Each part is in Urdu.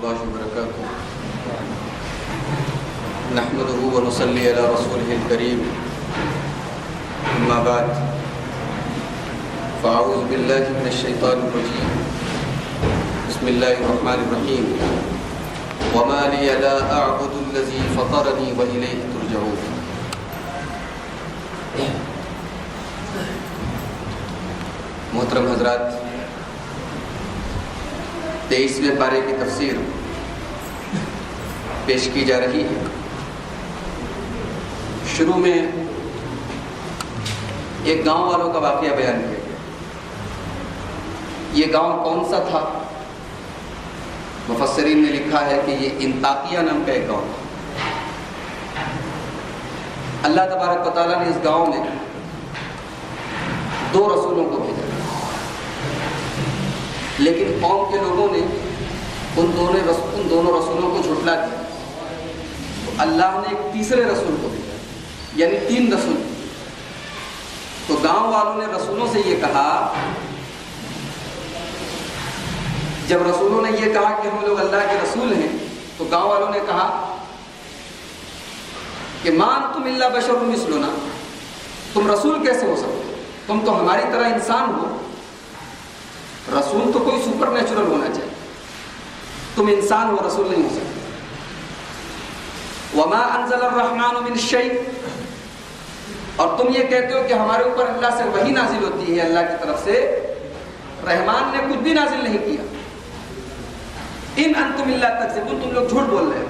الله وبركاته نحمده ونصلي على رسوله الكريم أما بعد فأعوذ بالله من الشيطان الرجيم بسم الله الرحمن الرحيم وما لي لا أعبد الذي فطرني وإليه ترجعون. محترم حضرات، 23ویں پارے کی تفسیر پیش کی جا رہی ہے. شروع میں ایک گاؤں والوں کا واقعہ بیان کیا گیا. یہ گاؤں کون سا تھا؟ مفسرین نے لکھا ہے کہ یہ انطاکیہ نام کا ایک گاؤں تھا. اللہ تبارک و تعالیٰ نے اس گاؤں میں 2 رسولوں کو بھیجا، لیکن قوم کے لوگوں نے ان دونوں رسولوں کو جھٹلا دیا. تو اللہ نے ایک تیسرے رسول کو بھیجا، یعنی 3 رسول. تو گاؤں والوں نے رسولوں سے یہ کہا، جب رسولوں نے یہ کہا کہ ہم لوگ اللہ کے رسول ہیں، تو گاؤں والوں نے کہا کہ مان تم الا بشر مثلنا، تم رسول کیسے ہو سکتے؟ تم تو ہماری طرح انسان ہو. رسول تو کوئی سپر نیچرل ہونا چاہیے، تم انسان ہو، رسول نہیں ہو سکتے. وما انزل الرحمن من شيء، اور تم یہ کہتے ہو کہ ہمارے اوپر اللہ سے وحی نازل ہوتی ہے اللہ کی طرف سے، رحمان نے کچھ بھی نازل نہیں کیا. ان انتم الا تکذبون، تم لوگ جھوٹ بول رہے ہو.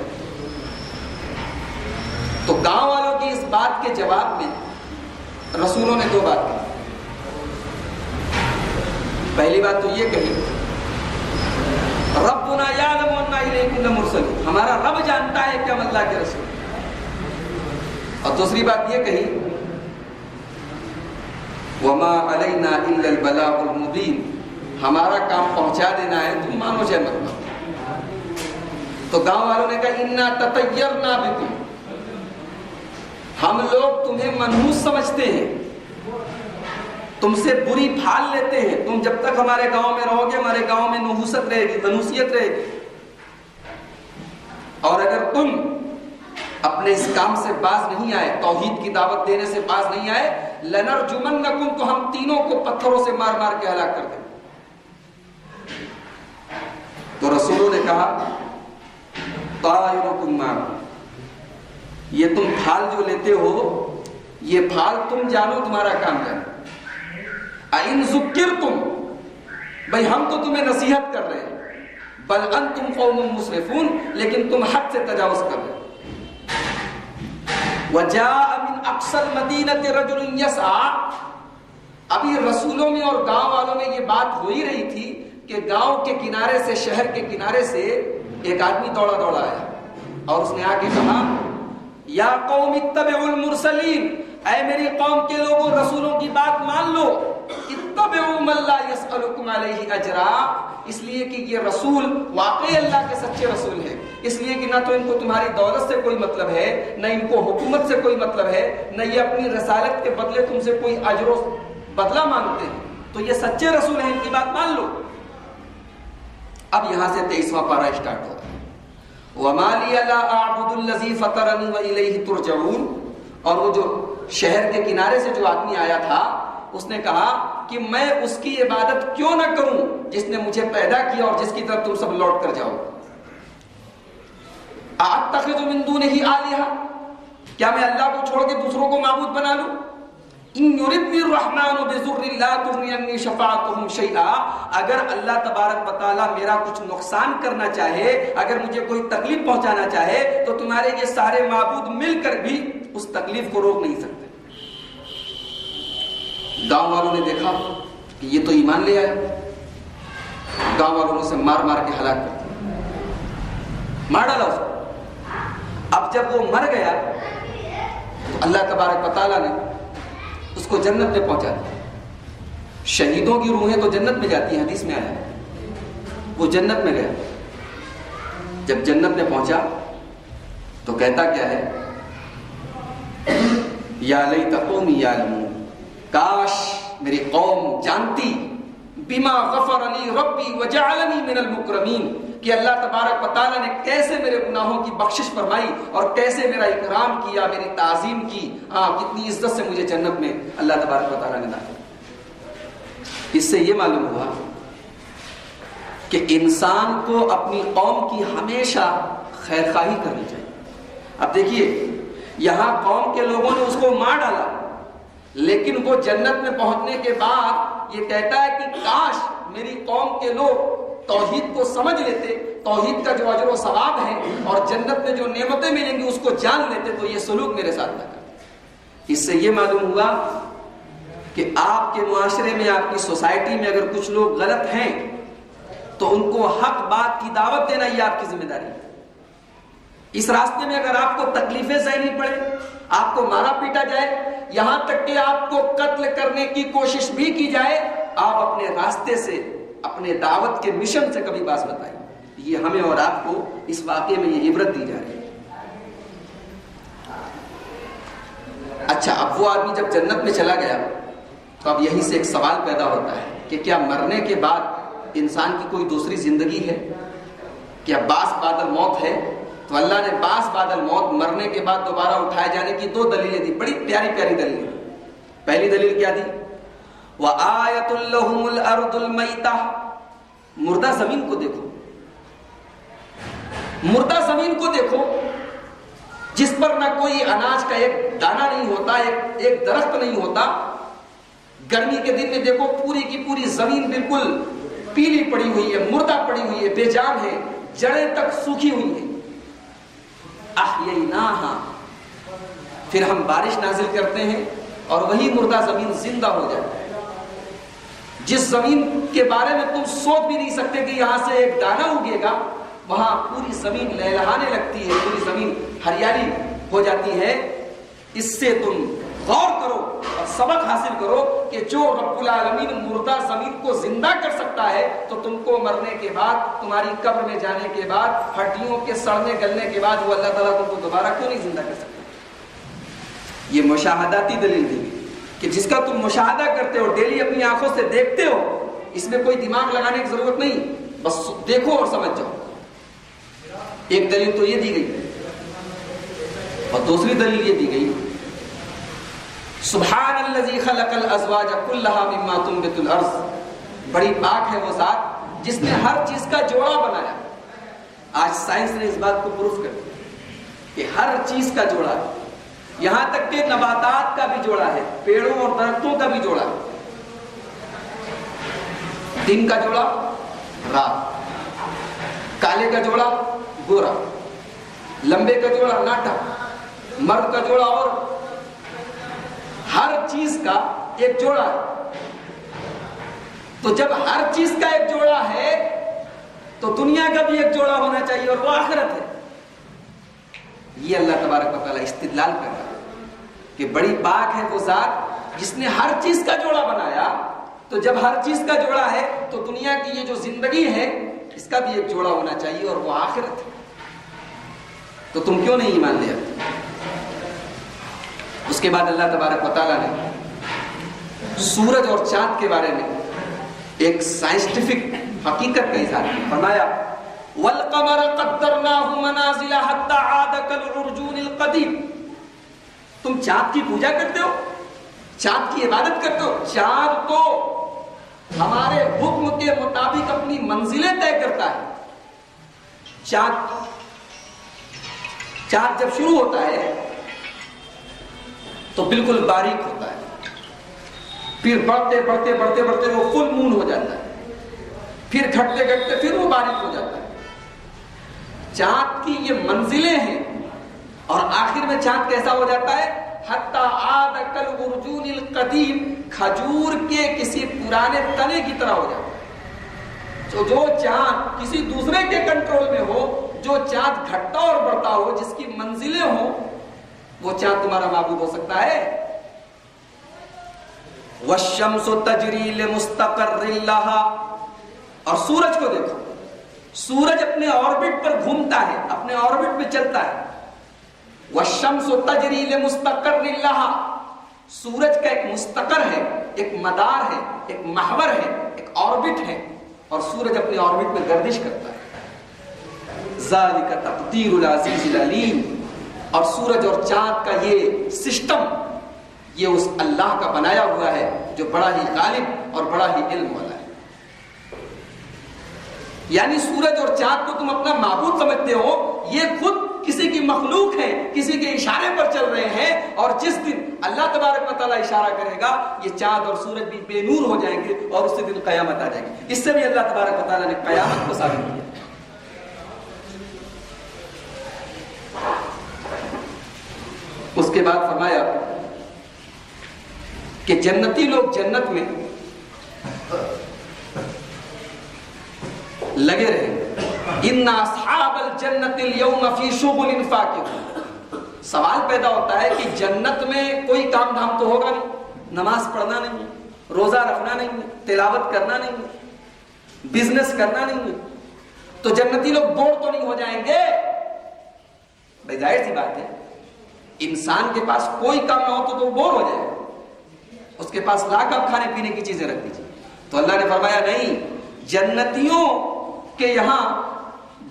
تو گاؤں والوں کی اس بات کے جواب میں رسولوں نے 2 بات کہی. پہلی بات تو یہ کہی، ربنا یعلم انا الیکم لمرسلون، ہمارا رب جانتا ہے کہ ہم اللہ کے رسول. اور دوسری بات یہ کہی، وما علینا الا البلاغ المبین، ہمارا کام پہنچا دینا ہے، تم مانو چاہے مت مانو. تو گاؤں والوں نے کہا انا تطیرنا بکم، ہم لوگ تمہیں منحوس سمجھتے ہیں، تم سے بری پھال لیتے ہیں. تم جب تک ہمارے گاؤں میں رہو گے، ہمارے گاؤں میں نحوست رہے گی، منحوسیت رہے گی. اور اگر تم اپنے اس کام سے باز نہیں آئے، توحید کی دعوت دینے سے باز نہیں آئے، لنرجمنکم، تو ہم تینوں کو پتھروں سے مار مار کے ہلاک کر دیں. تو رسولوں نے کہا طائرکم معکم، یہ تم پھال جو لیتے ہو، یہ پھال تم جانو، تمہارا کام جانو. اَإِن ذُكِّرْتُمْ، بھائی ہم تو تمہیں نصیحت کر رہے ہیں، بل انتم قوم مسرفون، لیکن تم حد سے تجاوز کر رہے ہو. وَجَاءَ مِنْ أَقْصَى الْمَدِينَةِ رَجُلٌ يَسْعَىٰ، ابھی رسولوں میں اور گاؤں والوں میں یہ بات ہو ہی رہی تھی کہ گاؤں کے کنارے سے، شہر کے کنارے سے ایک آدمی دوڑا دوڑا آیا، اور اس نے آ کے کہا یا قوم اتبعوا المرسلین، اے میری قوم کے لوگوں رسولوں کی بات مان لو. اتبعوا من لا يسألكم علیہ اجرا، اس لیے کہ یہ رسول واقعی اللہ کے سچے رسول ہیں. اس لیے کہ نہ تو ان کو تمہاری دولت سے کوئی مطلب ہے، نہ ان کو حکومت سے کوئی مطلب ہے، نہ یہ اپنی رسالت کے بدلے تم سے کوئی اجر و بدلہ مانگتے ہیں. تو یہ سچے رسول ہیں، ان کی بات مان لو. اب یہاں سے 23واں پارہ اسٹارٹ ہو رہا ہے. وَمَا لِيَ لَا أَعْبُدُ الَّذِي فَطَرَنِي وَإِلَيْهِ تُرْجَعُونَ. اور وہ جو شہر کے کنارے سے جو آدمی آیا تھا، اس نے کہا کہ میں اس کی عبادت کیوں نہ کروں جس نے مجھے پیدا کیا اور جس کی طرف تم سب لوٹ کر جاؤ. أَأَتَّخِذُ مِن دُونِهِ آلِهَةً، کیا میں اللہ کو چھوڑ کے دوسروں کو معبود بنا لوں؟ إِن يُرِدْنِي الرَّحْمَنُ بِضُرٍّ لَا تُغْنِ عَنِّي شَفَاعَتُهُمْ شَيْئًا، اگر اللہ تبارک و تعالیٰ میرا کچھ نقصان کرنا چاہے، اگر مجھے کوئی تکلیف پہنچانا چاہے، تو تمہارے یہ سارے معبود مل کر بھی اس تکلیف کو روک نہیں سکتے. گاؤں والوں نے دیکھا کہ یہ تو ایمان لے آیا. گاؤں والوں نے اسے مار مار کے ہلاک کر دیا، مار ڈالا اس کو. اب جب وہ مر گیا تو اللہ تبارک و تعالیٰ نے اس کو جنت میں پہنچا دیا. شہیدوں کی روحیں تو جنت میں جاتی ہیں، حدیث میں آیا. وہ جنت میں گیا. جب جنت میں پہنچا تو کہتا کیا ہے، یا لیت قومی یعلمون، کاش میری قوم جانتی بما غفر لی ربی وجعلنی من المکرمین، کہ اللہ تبارک و تعالیٰ نے کیسے میرے گناہوں کی بخشش فرمائی اور کیسے میرا اکرام کیا، میری تعظیم کی، کتنی عزت سے مجھے جنت میں اللہ تبارک و تعالیٰ نے داخل کیا۔ اس سے یہ معلوم ہوا کہ انسان کو اپنی قوم کی ہمیشہ خیر خواہی کرنی چاہیے۔ اب دیکھیے یہاں قوم کے لوگوں نے اس کو مار ڈالا، لیکن وہ جنت میں پہنچنے کے بعد یہ کہتا ہے کہ کاش میری قوم کے لوگ توحید کو سمجھ لیتے، توحید کا جو اجر و ثواب ہے اور جنت میں جو نعمتیں ملیں گی اس کو جان لیتے تو یہ سلوک میرے ساتھ نہ کرتے۔ اس سے یہ معلوم ہوا کہ آپ کے معاشرے میں، آپ کی سوسائٹی میں اگر کچھ لوگ غلط ہیں تو ان کو حق بات کی دعوت دینا یہ آپ کی ذمہ داری ہے۔ اس راستے میں اگر آپ کو تکلیفیں سہنی پڑے، آپ کو مارا پیٹا جائے، یہاں تک کہ آپ کو قتل کرنے کی کوشش بھی کی جائے، آپ اپنے راستے سے، اپنے دعوت کے مشن سے کبھی باز بتائیں۔ یہ ہمیں اور آپ کو اس واقعے میں یہ عبرت دی جا رہی ہے۔ اچھا، اب وہ آدمی جب جنت میں چلا گیا تو اب یہیں سے ایک سوال پیدا ہوتا ہے کہ کیا مرنے کے بعد انسان کی کوئی دوسری زندگی ہے؟ کیا باس بعد الموت ہے؟ تو اللہ نے باس بعد الموت، مرنے کے بعد دوبارہ اٹھائے جانے کی دو دلیلیں دی، بڑی پیاری پیاری دلیلیں۔ پہلی دلیل کیا دی؟ وَآیَةٌ لَهُمُ الْأَرْضُ الْمَيْتَةُ، مردہ زمین کو دیکھو، مردہ زمین کو دیکھو جس پر نہ کوئی اناج کا ایک دانہ نہیں ہوتا، ایک درخت نہیں ہوتا۔ گرمی کے دن میں دیکھو پوری کی پوری زمین بالکل پیلی پڑی ہوئی ہے، مردہ پڑی ہوئی ہے، بے جان ہے، جڑیں تک سوکھی ہوئی ہیں۔ احییناہا، پھر ہم بارش نازل کرتے ہیں اور وہی مردہ زمین زندہ ہو جاتی ہے۔ جس زمین کے بارے میں تم سوچ بھی نہیں سکتے کہ یہاں سے ایک دانہ اگے گا، وہاں پوری زمین لہلہانے لگتی ہے، پوری زمین ہریالی ہو جاتی ہے۔ اس سے تم غور کرو اور سبق حاصل کرو کہ جو رب العالمین مردہ زمین کو زندہ کر سکتا ہے تو تم کو مرنے کے بعد، تمہاری قبر میں جانے کے بعد، ہڈیوں کے سڑنے گلنے کے بعد وہ اللہ تعالیٰ تم کو دوبارہ کیوں نہیں زندہ کر سکتا؟ یہ مشاہداتی دلیل دی کہ جس کا تم مشاہدہ کرتے ہو، ڈیلی اپنی آنکھوں سے دیکھتے ہو، اس میں کوئی دماغ لگانے کی ضرورت نہیں، بس دیکھو اور سمجھ جاؤ۔ ایک دلیل تو یہ دی گئی، اور دوسری دلیل یہ دی گئی سبحان الذی خلق الازواج کلھا مما تنبت الارض، بڑی پاک ہے وہ ذات جس نے ہر چیز کا جوڑا بنایا۔ آج سائنس نے اس بات کو پروف کر دیا کہ ہر چیز کا جوڑا ہے، یہاں تک کہ نباتات کا بھی جوڑا ہے، پیڑوں اور درختوں کا بھی جوڑا ہے۔ دن کا جوڑا رات، کالے کا جوڑا گورا، لمبے کا جوڑا ناٹا، مرد کا جوڑا اور ہر چیز کا ایک جوڑا ہے۔ تو جب ہر چیز کا ایک جوڑا ہے تو دنیا کا بھی ایک جوڑا ہونا چاہیے اور وہ آخرت ہے۔ یہ اللہ تبارک و تعالیٰ استدلال کر رہا ہے کہ بڑی پاک ہے وہ ذات جس نے ہر چیز کا جوڑا بنایا، تو جب ہر چیز کا جوڑا ہے تو دنیا کی یہ جو زندگی ہے اس کا بھی ایک جوڑا ہونا چاہیے اور وہ آخرت ہے۔ تو تم کیوں نہیں ایمان لے آتے؟ اس کے بعد اللہ تبارک و تعالیٰ نے سورج اور چاند کے بارے میں ایک سائنٹیفک حقیقت کا اظہار کیا، فرمایا وَالْقَمَرَ قَدَّرْنَاهُ مَنَازِلَ حَتَّى عَادَ كَالْعُرْجُونِ الْقَدِيمِ، تم چاند کی پوجا کرتے ہو، چاند کی عبادت کرتے ہو؟ چاند تو ہمارے حکم کے مطابق اپنی منزلیں طے کرتا ہے۔ چاند جب شروع ہوتا ہے تو بالکل باریک ہوتا ہے، پھر بڑھتے بڑھتے بڑھتے بڑھتے وہ فل مون ہو جاتا ہے، پھر گھٹتے گھٹتے پھر وہ باریک ہو جاتا ہے۔ چاند کی یہ منزلیں ہیں اور آخر میں چاند کیسا ہو جاتا ہے؟ حتی عاد کالعرجون القدیم، کھجور کے کسی پرانے تنے کی طرح ہو جاتا ہے۔ تو جو چاند کسی دوسرے کے کنٹرول میں ہو، جو چاند گھٹتا اور بڑھتا ہو، جس کی منزلیں ہوں، وہ چاند تمہارا معبود ہو سکتا ہے؟ والشمس تجری لمستقر لها، اور سورج کو دیکھو، سورج اپنے آربٹ پر گھومتا ہے، اپنے آربٹ میں چلتا ہے۔ والشمس تجری لمستقر لها، سورج کا ایک مستقر ہے، ایک مدار ہے، ایک محور ہے، ایک آربٹ ہے اور سورج اپنے آربٹ میں گردش کرتا ہے. ذالک تقدیر العزیز العلیم. اور سورج اور چاند کا یہ سسٹم یہ اس اللہ کا بنایا ہوا ہے جو بڑا ہی غالب اور بڑا ہی علم والا ہے. یعنی سورج اور چاند کو تم اپنا معبود سمجھتے ہو، یہ خود کسی کی مخلوق ہے، کسی کے اشارے پر چل رہے ہیں. اور جس دن اللہ تبارک و تعالیٰ اشارہ کرے گا یہ چاند اور سورج بھی بے نور ہو جائیں گے اور اسی دن قیامت آ جائے گی. اس سے بھی اللہ تبارک و تعالیٰ نے قیامت کو ثابت کیا. اس کے بعد فرمایا کہ جنتی لوگ جنت میں لگے رہے. ان اصحاب الجنت اليوم فی شغل فاکہون. سوال پیدا ہوتا ہے کہ جنت میں کوئی کام دھام تو ہوگا نہیں، نماز پڑھنا نہیں ہے، روزہ رکھنا نہیں ہے، تلاوت کرنا نہیں ہے، بزنس کرنا نہیں ہے، تو جنتی لوگ بور تو نہیں ہو جائیں گے؟ بھائی ظاہر سی بات ہے، انسان کے پاس کوئی کام نہ ہو تو وہ بور ہو جائے گا. اس کے پاس لاکھ آپ کھانے پینے کی چیزیں رکھ دیجیے. تو اللہ نے فرمایا نہیں، جنتیوں کے یہاں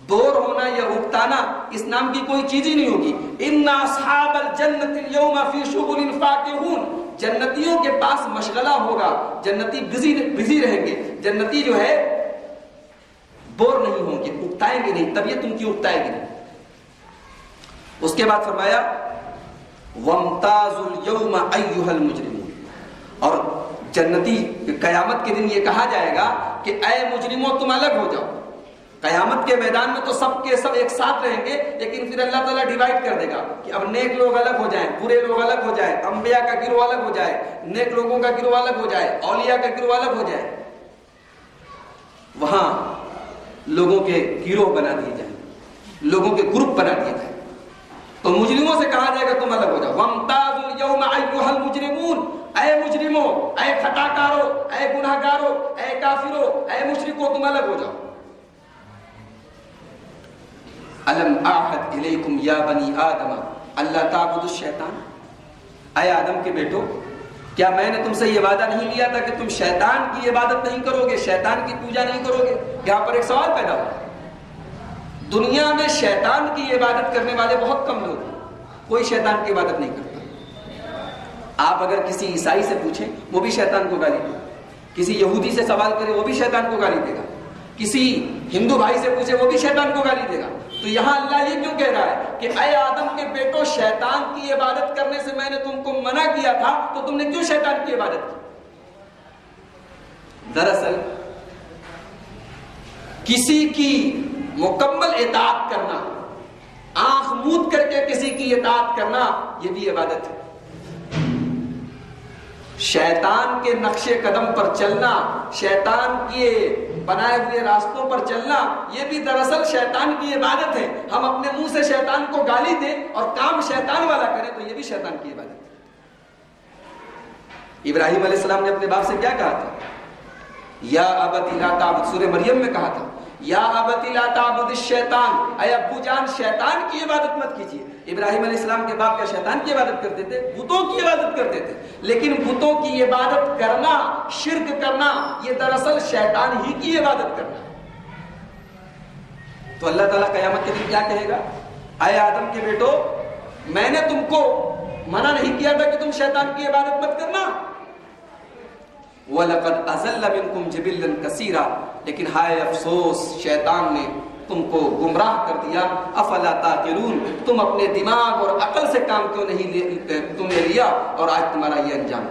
بور ہونا یا اکتانا اس نام کی کوئی چیز ہی نہیں ہوگی. ان اصحاب الجنت اليوم فی شغل فاکہون. جنتیوں کے پاس مشغلہ ہوگا، جنتی بزی رہیں گے. جنتی جو ہے بور نہیں ہوں گے، اکتائیں گے نہیں، طبیعت ان کی اکتائے گی نہیں. اس کے بعد فرمایا وَامْتَازُوا الْيَوْمَ أَيُّهَا الْمُجْرِمُونَ. اور جنتی قیامت کے دن یہ کہا جائے گا کہ اے مجرموں تم الگ ہو جاؤ. قیامت کے میدان میں تو سب کے سب ایک ساتھ رہیں گے، لیکن پھر اللہ تعالیٰ ڈیوائڈ کر دے گا کہ اب نیک لوگ الگ ہو جائیں، برے لوگ الگ ہو جائیں، انبیاء کا گروہ الگ ہو جائے، نیک لوگوں کا گروہ الگ ہو جائے، اولیاء کا گروہ الگ ہو جائے. وہاں لوگوں کے گروہ بنا دیے جائیں، لوگوں کے گروپ بنا دیے جائیں. تو مجرموں سے کہا جائے گا تم الگ ہو جاؤ. وَامْتَازُوا الْيَوْمَ أَيُّهَا الْمُجْرِمُونَ. اے مجرموں، اے خطا کارو، اے گناہ گارو، اے کافرو، اے مشرکو تم الگ ہو جاؤ. الم اعہد الیکم یا بنی آدم اللہ تعبدوا الشیطان. اے آدم کے بیٹو، کیا میں نے تم سے یہ وعدہ نہیں لیا تھا کہ تم شیطان کی عبادت نہیں کرو گے، شیطان کی پوجا نہیں کرو گے؟ یہاں پر ایک سوال پیدا ہوا. دنیا میں شیطان کی عبادت کرنے والے بہت کم لوگ ہیں، کوئی شیطان کی عبادت نہیں کرتا. آپ اگر کسی عیسائی سے پوچھیں وہ بھی شیطان کو گالی دے گا، کسی یہودی سے سوال کرے وہ بھی شیطان کو گالی دے گا، کسی ہندو بھائی سے پوچھے وہ بھی شیطان کو گالی دے گا. تو یہاں اللہ یہ کیوں کہہ رہا ہے کہ اے آدم کے بیٹو، شیطان کی عبادت کرنے سے میں نے تم کو منع کیا تھا، تو تم نے کیوں شیطان کی عبادت کی؟ دراصل کسی کی مکمل اطاعت کرنا، آنکھ موند کر کے کسی کی اطاعت کرنا، یہ بھی عبادت ہے. شیطان کے نقش قدم پر چلنا، شیطان کے بنائے ہوئے راستوں پر چلنا، یہ بھی دراصل شیطان کی عبادت ہے. ہم اپنے منہ سے شیطان کو گالی دیں اور کام شیطان والا کریں تو یہ بھی شیطان کی عبادت ہے. ابراہیم علیہ السلام نے اپنے باپ سے کیا کہا تھا؟ یا ابت لا تعبد. سورہ مریم میں کہا تھا یا ابت لا تعبد الشیطان، اے ابو جان شیطان کی عبادت مت کیجیے. ابراہیم علیہ السلام کے باپ کیا شیطان کی عبادت کرتے تھے؟ بتوں کی عبادت کرتے تھے. لیکن بتوں کی عبادت کرنا، شرک کرنا، یہ دراصل شیطان ہی کی عبادت کرنا. تو اللہ تعالیٰ قیامت کے دن کیا کہے گا؟ اے آدم کے بیٹو، میں نے تم کو منع نہیں کیا تھا کہ تم شیطان کی عبادت مت کرنا. وَلَقَدْ أَضَلَّ مِنْكُمْ جِبِلًّا كَثِيرًا. لیکن ہائے افسوس، شیطان نے تم کو گمراہ کر دیا. افلا تعقلون. تم اپنے دماغ اور عقل سے کام کیوں نہیں تم نے لیا اور آج تمہارا یہ انجام.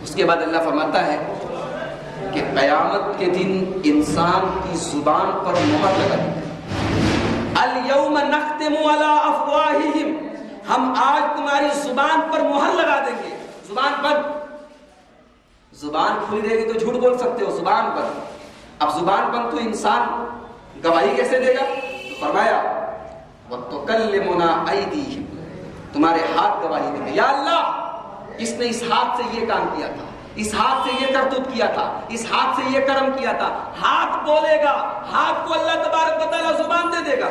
اس کے بعد اللہ فرماتا ہے کہ قیامت کے دن انسان کی زبان پر مہر لگا دی. اليوم نختم على افواہہم. ہم آج تمہاری زبان پر مہر لگا دیں گے. زبان پر، زبان کھلی رہے گی تو جھوٹ بول سکتے ہو. زبان پر، اب زبان پر تو انسان گواہی کیسے دے گا؟ تو فرمایا وَتُكَلِّمُنَا أَيْدِيهِمْ. تمہارے ہاتھ گواہی دیں گے. یا اللہ، اس نے اس ہاتھ سے یہ کام کیا تھا، اس ہاتھ سے یہ کرتوت کیا تھا، اس ہاتھ سے یہ کرم کیا تھا. ہاتھ بولے گا، ہاتھ کو اللہ تبارک و تعالیٰ زبان دے دے گا.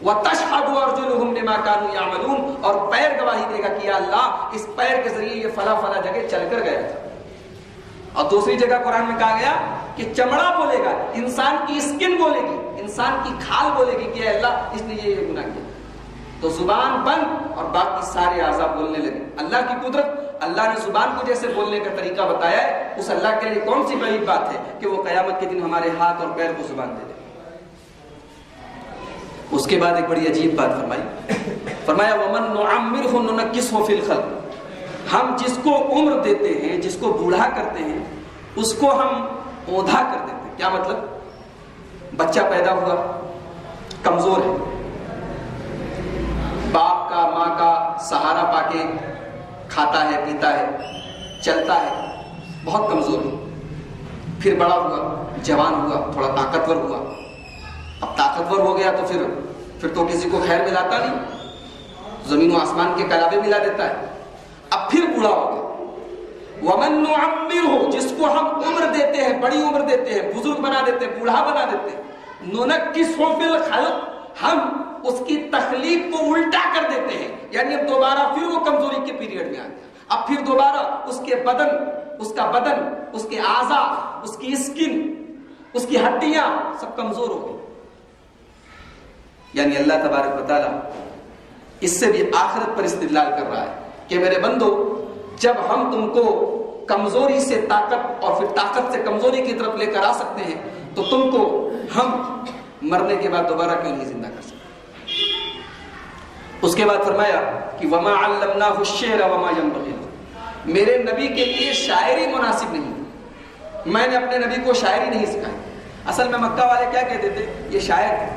وَتَشْهَدُ أَرْجُلُهُمْ بِمَا كَانُوا يَعْمَلُونَ. اور پیر گواہی دے گا کہ یا اللہ، اس پیر کے ذریعے یہ فلاں فلاں جگہ چل کر گیا تھا. اور دوسری جگہ قرآن میں کہا گیا کہ چمڑا بولے گا، انسان کی اسکن بولے گی، انسان کی کھال بولے گی کہ اے اللہ اس نے یہ گناہ کیا. تو زبان بند اور باقی سارے اعضاء بولنے لگے. اللہ کی قدرت، اللہ نے زبان کو جیسے بولنے کا طریقہ بتایا ہے، اس اللہ کے لیے کون سی بڑی بات ہے کہ وہ قیامت کے دن ہمارے ہاتھ اور پیر کو زبان دے دے. اس کے بعد ایک بڑی عجیب بات فرمایا وَمَن نُعَمِّرْهُ نُنَكِّسْهُ فِي الْخَلْقِ. ہم جس کو عمر دیتے ہیں، جس کو بوڑھا کرتے ہیں، اس کو ہم اوندھا کر دیتے ہیں. کیا مطلب؟ بچہ پیدا ہوا، کمزور ہے، باپ کا ماں کا سہارا پا کے کھاتا ہے، پیتا ہے، چلتا ہے، بہت کمزور ہے. پھر بڑا ہوا، جوان ہوا، تھوڑا طاقتور ہوا. اب طاقتور ہو گیا تو پھر تو کسی کو خیر ملاتا نہیں، زمین و آسمان کے کلابے ملا دیتا ہے. اب پھر بوڑھا ہو گیا. وَمَن نُعَمِّرْهُ، جس کو ہم عمر دیتے ہیں، بڑی عمر دیتے ہیں، بزرگ بنا دیتے ہیں، بوڑھا بنا دیتے ہیں. نُنَكِّسْهُ فِي الْخَلْقِ، ہم اس کی تخلیق کو الٹا کر دیتے ہیں. یعنی اب دوبارہ پھر وہ کمزوری کے پیریڈ میں آ گیا. اب پھر دوبارہ اس کے بدن، اس کا بدن، اس کے اعضاء، اس کی اسکن، اس کی ہڈیاں سب کمزور ہو گئی. یعنی اللہ تبارک و تعالیٰ اس سے بھی آخرت پر استدلال کر رہا ہے کہ میرے بندو، جب ہم تم کو کمزوری سے طاقت اور پھر طاقت سے کمزوری کی طرف لے کر آ سکتے ہیں تو تم کو ہم مرنے کے بعد دوبارہ کیوں نہیں زندہ کر سکتے. اس کے بعد فرمایا کہ وَمَا عَلَّمْنَاهُ الشِّعْرَ وَمَا يَنبَغِي لَهُ، میرے نبی کے لیے شاعری مناسب نہیں، میں نے اپنے نبی کو شاعری نہیں سکھائی. اصل میں مکہ والے کیا کہتے تھے؟ یہ شاعر ہے.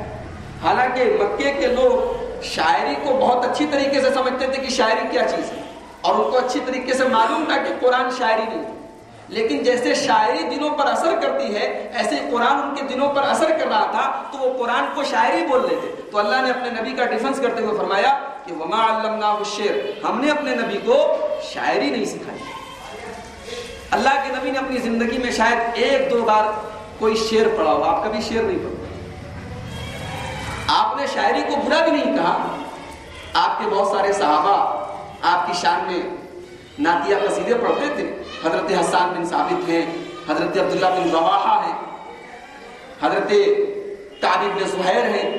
حالانکہ مکے کے لوگ شاعری کو بہت اچھی طریقے سے سمجھتے تھے کہ شاعری کیا چیز ہے، اور ان کو اچھی طریقے سے معلوم تھا کہ قرآن شاعری نہیں. لیکن جیسے شاعری دلوں پر اثر کرتی ہے، ایسے قرآن ان کے دلوں پر اثر کر رہا تھا تو وہ قرآن کو شاعری بول رہے تھے. تو اللہ نے اپنے نبی کا ڈیفنس کرتے ہوئے فرمایا کہ وَمَا عَلَّمْنَاهُ الشِّعْرَ، ہم نے اپنے نبی کو شاعری نہیں سکھائی. اللہ کے نبی نے اپنی زندگی میں شاید ایک دو بار کوئی شعر پڑھا ہو، آپ کبھی شعر نہیں پڑھتے. آپ نے شاعری کو برا بھی نہیں کہا. آپ کے بہت سارے صحابہ آپ کی شان میں نعتیہ قصیدے پڑھتے تھے. حضرت حسان بن ثابت ہیں، حضرت عبداللہ بن رواحہ ہیں، حضرت کعب بن زہیر ہیں.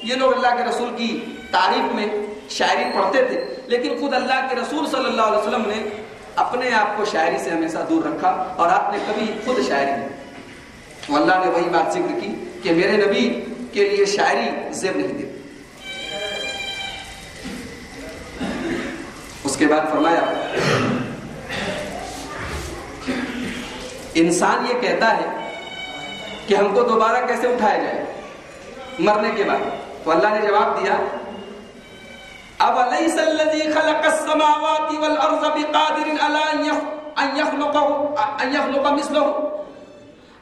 یہ لوگ اللہ کے رسول کی تعریف میں شاعری پڑھتے تھے. لیکن خود اللہ کے رسول صلی اللہ علیہ وسلم نے اپنے آپ کو شاعری سے ہمیشہ دور رکھا اور آپ نے کبھی خود شاعری نہیں. تو اللہ نے وہی بات ذکر کی کہ میرے نبی کے لیے شاعری زیب نہیں دیتی. اس کے بعد فرمایا انسان یہ کہتا ہے کہ ہم کو دوبارہ کیسے اٹھایا جائے مرنے کے بعد. تو اللہ نے جواب دیا أَوَلَيْسَ الَّذِي خَلَقَ السَّمَاوَاتِ وَالْأَرْضَ بِقَادِرٍ عَلَىٰ أَن يَخْلُقَ مِثْلَهُ.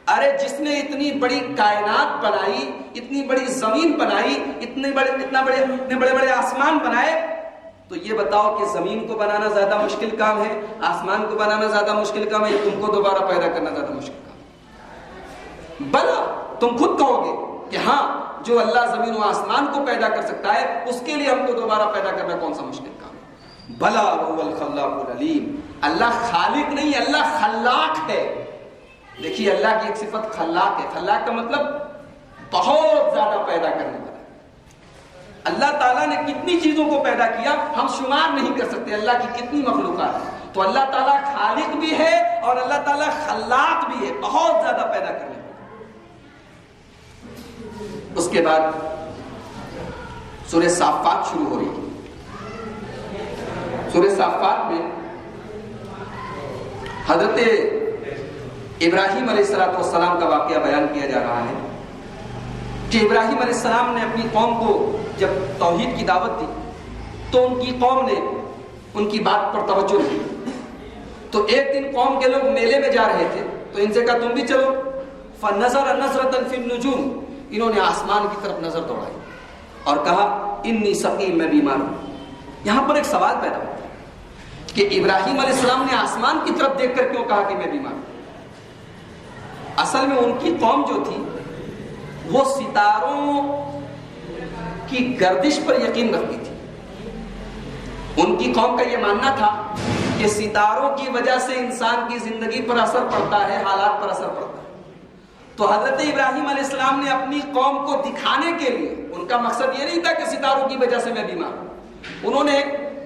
ارے جس نے اتنی بڑی کائنات بنائی، اتنی بڑی زمین بنائی، اتنے بڑے آسمان بنائے، تو یہ بتاؤ کہ زمین کو بنانا زیادہ مشکل کام ہے، آسمان کو بنانا زیادہ مشکل کام ہے، یا تم کو دوبارہ پیدا کرنا زیادہ مشکل کام ہے؟ بلا تم خود کہو گے کہ ہاں، جو اللہ زمین و آسمان کو پیدا کر سکتا ہے اس کے لیے ہم کو دوبارہ پیدا کرنا کون سا مشکل کام ہے؟ بلا وهو الخلاق العلیم. اللہ خالق نہیں، اللہ خلاق ہے. دیکھیے اللہ کی ایک صفت خلاق ہے. خلاق کا مطلب بہت زیادہ پیدا کرنے والا. اللہ تعالیٰ نے کتنی چیزوں کو پیدا کیا ہم شمار نہیں کر سکتے. اللہ کی کتنی مخلوقات ہیں. تو اللہ تعالیٰ خالق بھی ہے اور اللہ تعالیٰ خلاق بھی ہے، بہت زیادہ پیدا کرنے والا. اس کے بعد سورہ صافات شروع ہو رہی ہے. سورہ صافات میں حضرت ابراہیم علیہ السلام کا واقعہ بیان کیا جا رہا ہے کہ ابراہیم علیہ السلام نے اپنی قوم کو جب توحید کی دعوت دی تو ان کی قوم نے ان کی بات پر توجہ دی. تو ایک دن قوم کے لوگ میلے میں جا رہے تھے تو ان سے کہا تم بھی چلو. فَنَظَرَ نَظْرَةً فِي النُّجُومِ، انہوں نے آسمان کی طرف نظر دوڑائی اور کہا انی سقیم، میں بیمار ہوں. یہاں پر ایک سوال پیدا ہوتا ہے کہ ابراہیم علیہ السلام نے آسمان کی طرف دیکھ کر کیوں کہا کہ میں بیمار ہوں؟ اصل میں ان کی قوم جو تھی وہ ستاروں کی گردش پر یقین رکھتی تھی. ان کی قوم کا یہ ماننا تھا کہ کہ ستاروں کی وجہ سے انسان کی زندگی پر اثر پڑتا ہے، حالات پر اثر پڑتا ہے۔ تو حضرت ابراہیم علیہ السلام نے اپنی قوم کو دکھانے کے لیے، ان کا مقصد یہ نہیں تھا کہ ستاروں کی وجہ سے میں بیمار ہوں،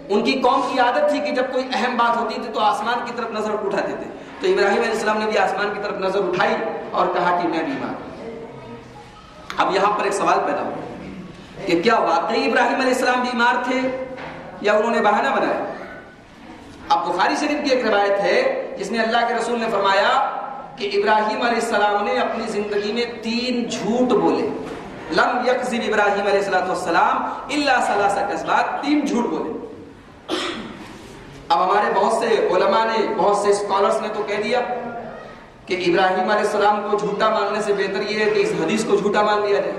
ان کی قوم کی عادت تھی کہ جب کوئی اہم بات ہوتی تھی تو آسمان کی طرف نظر اٹھاتے تھے، تو ابراہیم علیہ السلام نے بھی آسمان کی طرف نظر اٹھائی اور کہا کہ میں بیمار ہوں۔ اب یہاں پر ایک سوال پیدا ہوا کہ کیا واقعی ابراہیم علیہ السلام بیمار تھے یا انہوں نے بہانہ بنایا؟ اب بخاری شریف کی ایک روایت ہے جس میں اللہ کے رسول نے فرمایا کہ ابراہیم علیہ السلام نے اپنی زندگی میں 3 جھوٹ بولے۔ لم یکذب ابراہیم علیہ السلام الا ثلاث کذبات، 3 جھوٹ بولے۔ اب ہمارے بہت سے علماء نے، بہت سے اسکالرز نے تو کہہ دیا کہ ابراہیم علیہ السلام کو جھوٹا ماننے سے بہتر یہ ہے کہ اس حدیث کو جھوٹا مان لیا جائے۔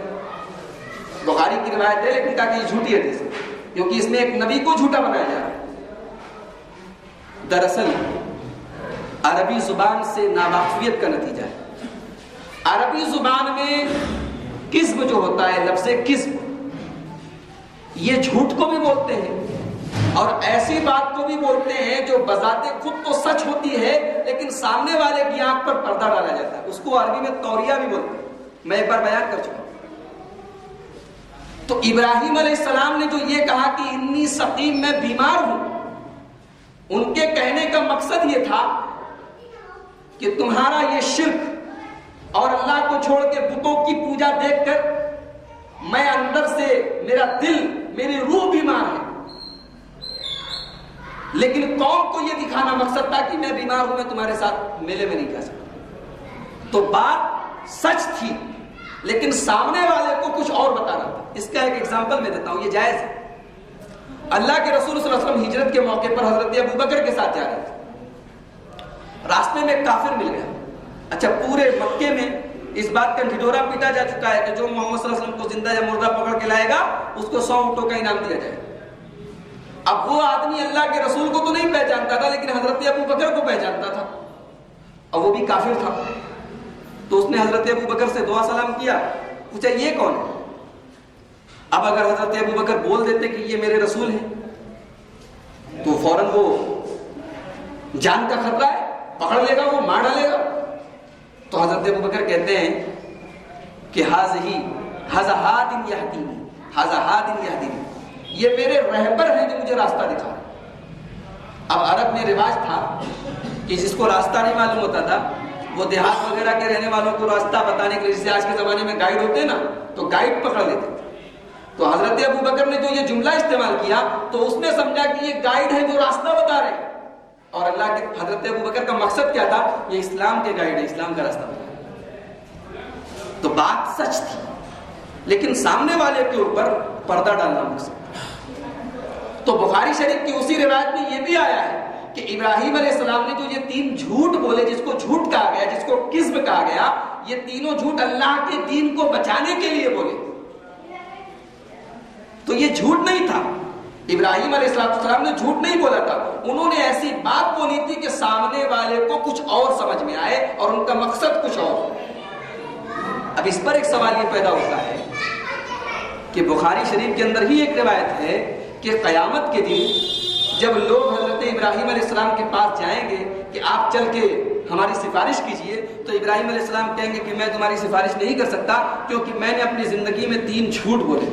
بخاری کی روایت ہے لیکن کہا کہ یہ جھوٹی حدیث ہے کیونکہ اس میں ایک نبی کو جھوٹا بنایا جا رہا ہے۔ دراصل عربی زبان سے ناواقفیت کا نتیجہ ہے۔ عربی زبان میں کذب جو ہوتا ہے، لفظ کذب، یہ جھوٹ کو بھی بولتے ہیں اور ایسی بات کو بھی بولتے ہیں جو بذات خود تو سچ ہوتی ہے لیکن سامنے والے کی آنکھ پر پردہ ڈالا جاتا ہے، اس کو عربی میں توریہ بھی بولتے ہیں، میں ایک بار بیان کر چکا ہوں۔ تو ابراہیم علیہ السلام نے جو یہ کہا کہ انی سقیم، میں بیمار ہوں، ان کے کہنے کا مقصد یہ تھا کہ تمہارا یہ شرک اور اللہ کو چھوڑ کے بتوں کی پوجا دیکھ کر میں اندر سے، میرا دل، میری روح بیمار ہے، لیکن قوم کو یہ دکھانا مقصد تھا کہ میں بیمار ہوں، میں تمہارے ساتھ میلے میں نہیں جا سکتا۔ تو بات سچ تھی لیکن سامنے والے کو کچھ اور بتانا تھا۔ اس کا ایک ایگزامپل میں دیتا ہوں، یہ جائز ہے۔ اللہ کے رسول صلی اللہ علیہ وسلم ہجرت کے موقع پر حضرت ابو بکر کے ساتھ جا رہے تھے، راستے میں ایک کافر مل گیا۔ اچھا، پورے مکے میں اس بات کا ڈھڈورا پیٹا جا چکا ہے کہ جو محمد صلی اللہ علیہ وسلم کو زندہ یا مردہ پکڑ کے لائے گا اس کو 100 اونٹوں کا انعام دیا جائے۔ اب وہ آدمی اللہ کے رسول کو تو نہیں پہچانتا تھا لیکن حضرت ابو بکر کو پہچانتا تھا اور وہ بھی کافر تھا۔ تو اس نے حضرت ابو بکر سے دعا سلام کیا، پوچھا یہ کون ہے؟ اب اگر حضرت ابو بکر بول دیتے کہ یہ میرے رسول ہیں تو فوراً وہ جان کا خطرہ ہے، پکڑ لے گا، وہ مار ڈالے گا۔ تو حضرت ابو بکر کہتے ہیں کہ ھذا ھاد یہدینی، یہ میرے رہبر ہیں جو مجھے راستہ دکھا رہے ہیں۔ اب عرب میں رواج تھا کہ جس کو راستہ نہیں معلوم ہوتا تھا وہ دیہات وغیرہ کے رہنے والوں کو راستہ بتانے کے لیے، جیسے آج کے زمانے میں گائیڈ ہوتے ہیں نا، تو گائیڈ پکڑ لیتے تھے۔ تو حضرت ابو بکر نے جو یہ جملہ استعمال کیا تو اس نے سمجھا کہ یہ گائیڈ ہے جو راستہ بتا رہے ہیں، اور اللہ کے حضرت ابو بکر کا مقصد کیا تھا؟ یہ اسلام کے گائیڈ ہے، اسلام کا راستہ بتا رہے ہیں۔ تو بات سچ تھی لیکن سامنے والے کے اوپر پردہ ڈالنا مقصد۔ تو بخاری شریف کی اسی روایت میں یہ بھی آیا ہے کہ ابراہیم علیہ السلام نے جو یہ 3 جھوٹ بولے، جس کو جھوٹ کہا گیا، جس کو کذب کہا گیا، یہ تینوں جھوٹ اللہ کے دین کو بچانے کے لیے بولے۔ تو یہ جھوٹ نہیں تھا، ابراہیم علیہ السلام نے جھوٹ نہیں بولا تھا، انہوں نے ایسی بات بولی تھی کہ سامنے والے کو کچھ اور سمجھ میں آئے اور ان کا مقصد کچھ اور۔ اب اس پر ایک سوال یہ پیدا ہوتا ہے کہ بخاری شریف کے اندر ہی ایک روایت ہے کہ قیامت کے دن جب لوگ حضرت ابراہیم علیہ السلام کے پاس جائیں گے کہ آپ چل کے ہماری سفارش کیجئے، تو ابراہیم علیہ السلام کہیں گے کہ میں تمہاری سفارش نہیں کر سکتا کیونکہ میں نے اپنی زندگی میں 3 جھوٹ بولے۔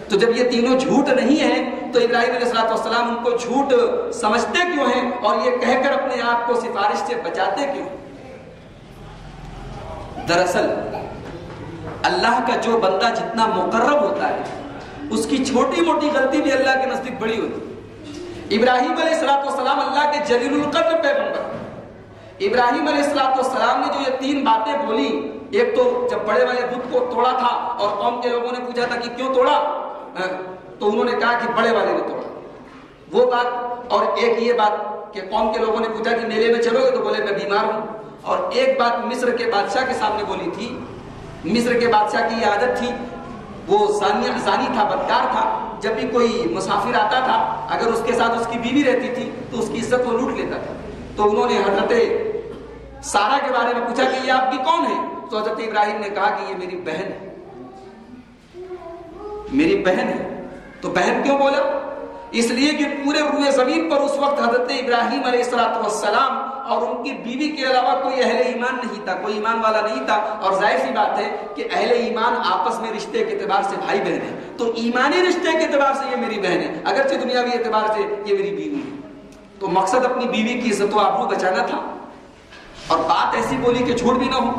تو جب یہ تینوں جھوٹ نہیں ہیں تو ابراہیم علیہ السلام ان کو جھوٹ سمجھتے کیوں ہیں اور یہ کہہ کر اپنے آپ کو سفارش سے بچاتے کیوں؟ دراصل اللہ کا جو بندہ جتنا مقرب ہوتا ہے اس کی چھوٹی موٹی غلطی بھی اللہ کے نزدیک بڑی ہوتی ہے۔ ابراہیم علیہ السلام اللہ کے جلیل القدر پیغمبر، ابراہیم علیہ السلام نے جو یہ 3 باتیں بولی، ایک تو جب بڑے والے بت کو توڑا تھا اور قوم کے لوگوں نے پوچھا تھا کہ کیوں توڑا، تو انہوں نے کہا کہ بڑے والے نے توڑا، وہ بات، اور ایک یہ بات کہ قوم کے لوگوں نے پوچھا کہ میلے میں چلو گے تو بولے میں بیمار ہوں، اور ایک بات مصر کے بادشاہ کے سامنے بولی تھی۔ مصر کے بادشاہ کی یہ عادت تھی، وہ زانی تھا، بدکار تھا، جب بھی کوئی مسافر آتا تھا اگر اس کے ساتھ اس کی بیوی رہتی تھی تو اس کی عزت وہ لوٹ لیتا تھا۔ تو انہوں نے حضرت سارہ کے بارے میں پوچھا کہ یہ آپ کی کون ہے؟ تو حضرت ابراہیم نے کہا کہ یہ میری بہن ہے، میری بہن ہے۔ تو بہن کیوں بولا؟ اس لیے کہ پورے روئے زمین پر اس وقت حضرت ابراہیم علیہ السلام اور ان کی بیوی کے علاوہ کوئی اہل ایمان نہیں تھا، کوئی ایمان والا نہیں تھا. اور ظاہر سی بات ہے کہ اہل ایمان آپس میں رشتے کے اعتبار سے بھائی بہن ہیں، تو ایمانی رشتے کے اعتبار سے یہ میری بہن ہے، اگرچہ دنیاوی اعتبار سے یہ میری بیوی ہے. تو مقصد اپنی بیوی کی عزت و آبرو بچانا تھا، اور بات ایسی بولی کہ جھوٹ بھی نہ ہو.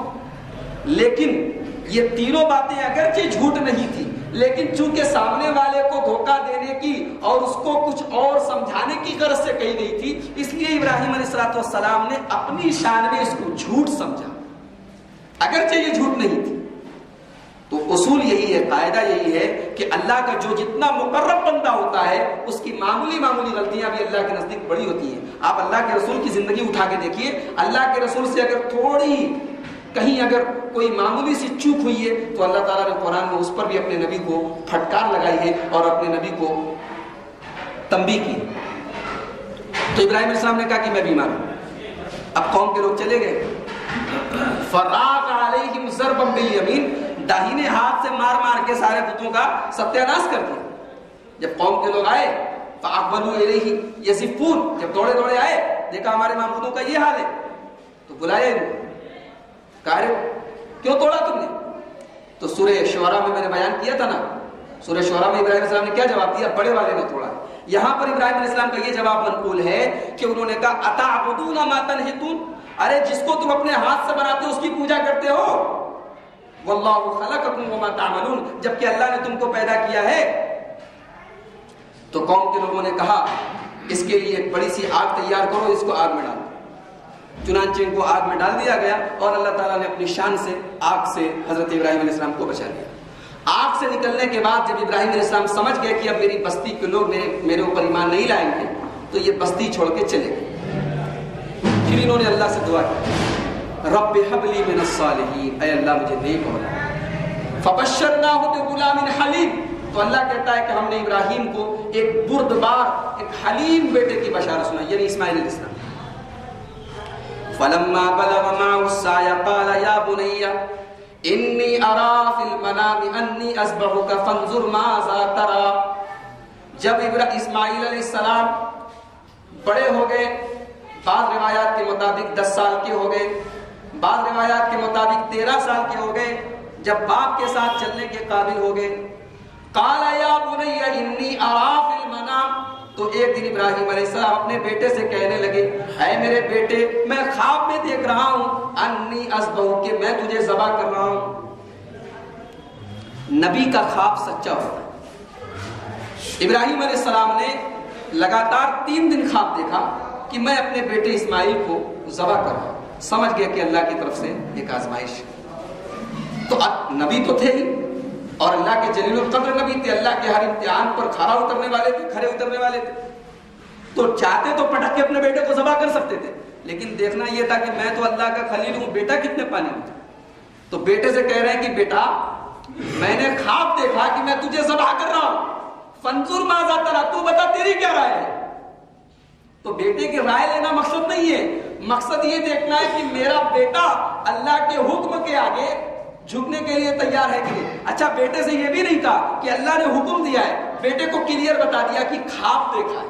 لیکن یہ تینوں باتیں اگرچہ جھوٹ نہیں تھی، لیکن چونکہ سامنے والے کو دھوکہ دینے کی اور اس کو کچھ اور سمجھانے کی غرض سے کہی گئی تھی، اس لیے ابراہیم علیہ السلام نے اپنی شان میں اس کو جھوٹ سمجھا، اگرچہ یہ جھوٹ نہیں تھی. تو اصول یہی ہے، قاعدہ یہی ہے کہ اللہ کا جو جتنا مقرب بندہ ہوتا ہے اس کی معمولی غلطیاں بھی اللہ کے نزدیک بڑی ہوتی ہیں. آپ اللہ کے رسول کی زندگی اٹھا کے دیکھیے، اللہ کے رسول سے اگر تھوڑی کہیں اگر کوئی معمولی سی چوک ہوئی ہے تو اللہ تعالیٰ نے قرآن میں اس پر بھی اپنے نبی کو پھٹکار لگائی ہے اور اپنے نبی کو تنبیہ کی. تو ابراہیم علیہ السلام نے کہا کہ میں بیمار ہوں. اب قوم کے لوگ چلے گئے. فراغ علیہم ضربا بالیمین، داہنے ہاتھ سے مار کے سارے بتوں کا ستیہ ناش کر دیا. جب قوم کے لوگ آئے فاقبلوا الیہ یزفون، جب دوڑے آئے دیکھا ہمارے معبودوں کا یہ حال ہے تو بلایا ان کو، کہا کیوں توڑا تم نے؟ تو سورہ شعراء میں نے بیان کیا تھا نا، سورہ شعراء میں ابراہیم علیہ السلام نے کیا جواب دیا؟ بڑے والے نے توڑا. یہاں پر ابراہیم علیہ السلام کا یہ جواب منقول ہے کہ انہوں نے کہا اتعبدون ما تنحتون، ارے جس کو تم اپنے ہاتھ سے بناتے ہو اس کی پوجا کرتے ہو. واللہ خلقکم وما تعملون، جبکہ اللہ نے تم کو پیدا کیا ہے. تو قوم کے لوگوں نے کہا اس کے لیے ایک بڑی سی آگ تیار کرو، اس کو آگ میں ڈالو. چنانچہ ان کو آگ میں ڈال دیا گیا اور اللہ تعالیٰ نے اپنی شان سے آگ سے حضرت ابراہیم علیہ السلام کو بچا لیا. آگ سے نکلنے کے بعد جب ابراہیم علیہ السلام سمجھ گئے کہ اب میری بستی کے لوگ میرے اوپر ایمان نہیں لائیں گے تو یہ بستی چھوڑ کے چلے گئے. پھر انہوں نے اللہ سے دعا کی، رب ہب لی من الصالحین، اے اللہ مجھے نیک اولاد. فبشرناہ بغلام حلیم، تو اللہ کہتا ہے کہ ہم نے ابراہیم کو ایک بردبار ایک حلیم بیٹے کی بشارت سنائی، یعنی اسماعیل علیہ السلام. فلما بلغ معه السعي قال يا بني إني أرى في المنام أني أذبحك فانظر ماذا ترى. جب اسماعیل علیہ السلام بڑے ہو گئے، بعض روایات کے مطابق 10 سال کے ہو گئے، بعض روایات کے مطابق 13 سال کے ہو گئے، جب باپ کے ساتھ چلنے کے قابل ہو گئے، قال یا بني إني أرى في المنام، تو ایک دن ابراہیم علیہ السلام اپنے بیٹے سے کہنے لگے، اے میرے بیٹے میں خواب میں دیکھ رہا ہوں انی اذبحک، کہ میں تجھے ذبح کر رہا ہوں. نبی کا خواب سچا ہوتا ہے. ابراہیم علیہ السلام نے لگاتار 3 دن خواب دیکھا کہ میں اپنے بیٹے اسماعیل کو ذبح کر رہا ہوں. سمجھ گئے کہ اللہ کی طرف سے ایک آزمائش. تو نبی تو تھے ہی اور اللہ کے جلیل القدر نبی تھے، اللہ کے ہر امتحان پر کھرے اترنے والے تھے. تو چاہتے تو پٹک کے اپنے بیٹے کو ذبح کر سکتے تھے، لیکن دیکھنا یہ تھا کہ میں تو اللہ کا خلیل ہوں، بیٹا کتنے پانے میں. تو بیٹے سے کہہ رہے ہیں کہ بیٹا میں نے خواب دیکھا کہ میں تجھے ذبح کر رہا ہوں، فانظر ماذا ترى، تو بتا تیری کیا رائے ہے. تو بیٹے کی رائے لینا مقصد نہیں ہے، مقصد یہ دیکھنا ہے کہ میرا بیٹا اللہ کے حکم کے آگے جھکنے کے لیے تیار ہے کہ نہیں. اچھا بیٹے سے یہ بھی نہیں کہا کہ اللہ نے حکم دیا ہے، بیٹے کو کلیئر بتا دیا کہ خواب دیکھا ہے.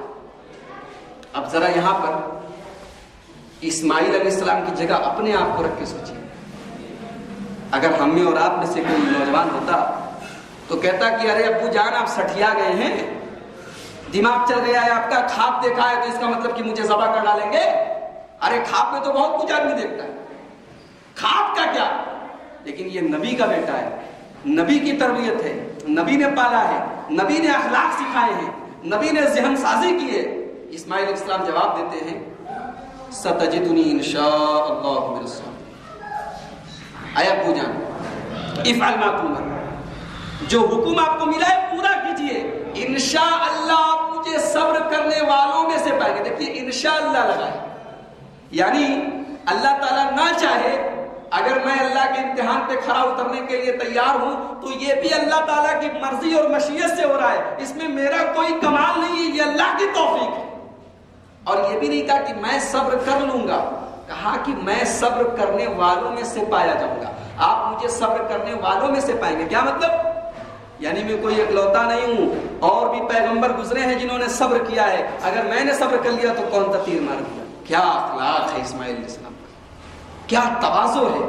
اب ذرا یہاں پر اسماعیل علیہ السلام کی جگہ اپنے آپ کو رکھ کے سوچیے، اگر ہم میں اور آپ میں سے کوئی نوجوان ہوتا تو کہتا کہ ارے ابو جان آپ سٹھیا گئے ہیں، دماغ چل گیا ہے آپ کا، خواب دیکھا ہے تو اس کا مطلب کہ مجھے ذبح کر ڈالیں گے. ارے خواب میں تو بہت کچھ آدمی دیکھتا ہے، خواب کا کیا. لیکن یہ نبی کا بیٹا ہے، نبی کی تربیت ہے، نبی نے پالا ہے، نبی نے اخلاق سکھائے ہیں، نبی نے ذہن سازی کی ہے. اسماعیل علیہ السلام جواب دیتے ہیں ستجدنی انشاءاللہ من الصابرین. اے ابو جان افعل ما تؤمر، جو حکم آپ کو ملا ہے پورا کیجئے، انشاءاللہ آپ مجھے صبر کرنے والوں میں سے پائیں گے. دیکھیے انشاءاللہ لگائے، یعنی اللہ تعالیٰ نہ چاہے اگر میں اللہ کے امتحان پہ کھڑا اترنے کے لیے تیار ہوں تو یہ بھی اللہ تعالیٰ کی مرضی اور مشیت سے ہو رہا ہے، اس میں میرا کوئی کمال نہیں ہے، یہ اللہ کی توفیق ہے. اور یہ بھی نہیں کہا کہ میں صبر کر لوں گا، کہا کہ میں صبر کرنے والوں میں سے پایا جاؤں گا. آپ مجھے صبر کرنے والوں میں سے پائیں گے. کیا مطلب؟ یعنی میں کوئی اکلوتا نہیں ہوں، اور بھی پیغمبر گزرے ہیں جنہوں نے صبر کیا ہے، اگر میں نے صبر کر لیا تو کون سا تیر مار دیا۔ کیا اخلاق ہے اسماعیل علیہ السلام کا، کیا تواضع ہے،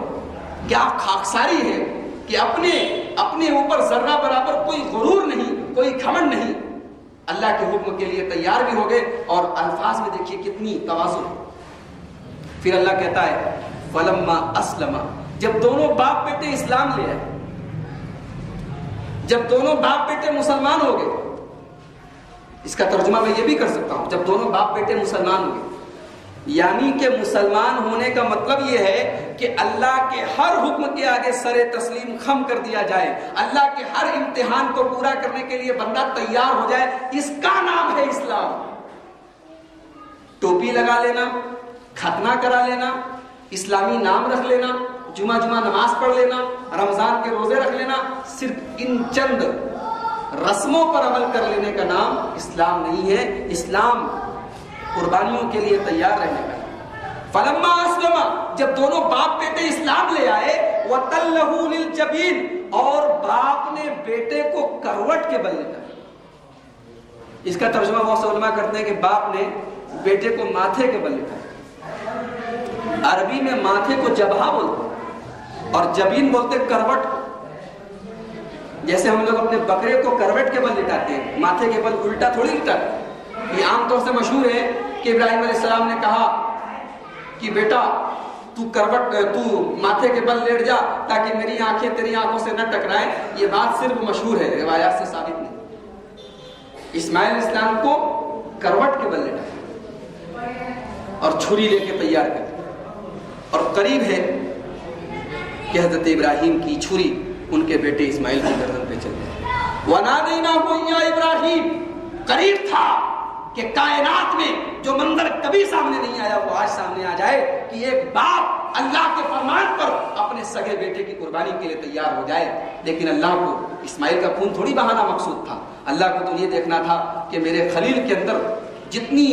کیا خاکساری ہے کہ اپنے اوپر ذرہ برابر کوئی غرور نہیں، کوئی گھمنڈ نہیں، اللہ کے حکم کے لیے تیار بھی ہو گئے، اور الفاظ میں دیکھیے کتنی تواضع۔ پھر اللہ کہتا ہے فلما اسلم، جب دونوں باپ بیٹے اسلام لے آئے، جب دونوں باپ بیٹے مسلمان ہو گئے، اس کا ترجمہ میں یہ بھی کر سکتا ہوں، جب دونوں باپ بیٹے مسلمان ہو گئے، یعنی کہ مسلمان ہونے کا مطلب یہ ہے کہ اللہ کے ہر حکم کے آگے سر تسلیم خم کر دیا جائے، اللہ کے ہر امتحان کو پورا کرنے کے لیے بندہ تیار ہو جائے، اس کا نام ہے اسلام۔ ٹوپی لگا لینا، ختنہ کرا لینا، اسلامی نام رکھ لینا، جمعہ نماز پڑھ لینا، رمضان کے روزے رکھ لینا، صرف ان چند رسموں پر عمل کر لینے کا نام اسلام نہیں ہے۔ اسلام قربانیوں کے لیے تیار رہنے کا۔ فلما اسلم، جب دونوں باپ بیٹے اسلام لے آئے، وَتَلَّهُ لِلْجَبِينِ، اور باپ نے بیٹے کو کروٹ کے بل لیا۔ اس کا ترجمہ بہت سے علماء کرتے ہیں کہ باپ نے بیٹے کو ماتھے کے بل لیا۔ عربی میں ماتھے کو جبہہ بولتے ہیں اور جبین بولتے ہیں کروٹ کو۔ جیسے ہم لوگ اپنے بکرے کو کروٹ کے بل لٹاتے ہیں، ماتھے کے بل الٹا تھوڑی لٹاتے۔ یہ عام طور سے مشہور ہے کہ ابراہیم علیہ السلام نے کہا کہ بیٹا تو ماتھے کے بل لیٹ جا تاکہ میری آنکھیں تیری آنکھوں سے نہ ٹکرائیں۔ یہ بات صرف مشہور ہے، روایات سے ثابت نہیں۔ اسماعیل علیہ السلام کو کروٹ کے بل لٹایا اور چھری لے کے تیار کر، اور قریب ہے کہ حضرت ابراہیم کی چھری ان کے بیٹے اسماعیل کی گردن پہ چل گئی۔ وَنَادَيْنَاهُ يَا إِبْرَاهِيمُ، قریب تھا کہ کائنات میں جو منظر کبھی سامنے نہیں آیا وہ آج سامنے آ جائے کہ ایک باپ اللہ کے فرمان پر اپنے سگے بیٹے کی قربانی کے لیے تیار ہو جائے۔ لیکن اللہ کو اسماعیل کا خون تھوڑی بہانا مقصود تھا، اللہ کو تو یہ دیکھنا تھا کہ میرے خلیل کے اندر جتنی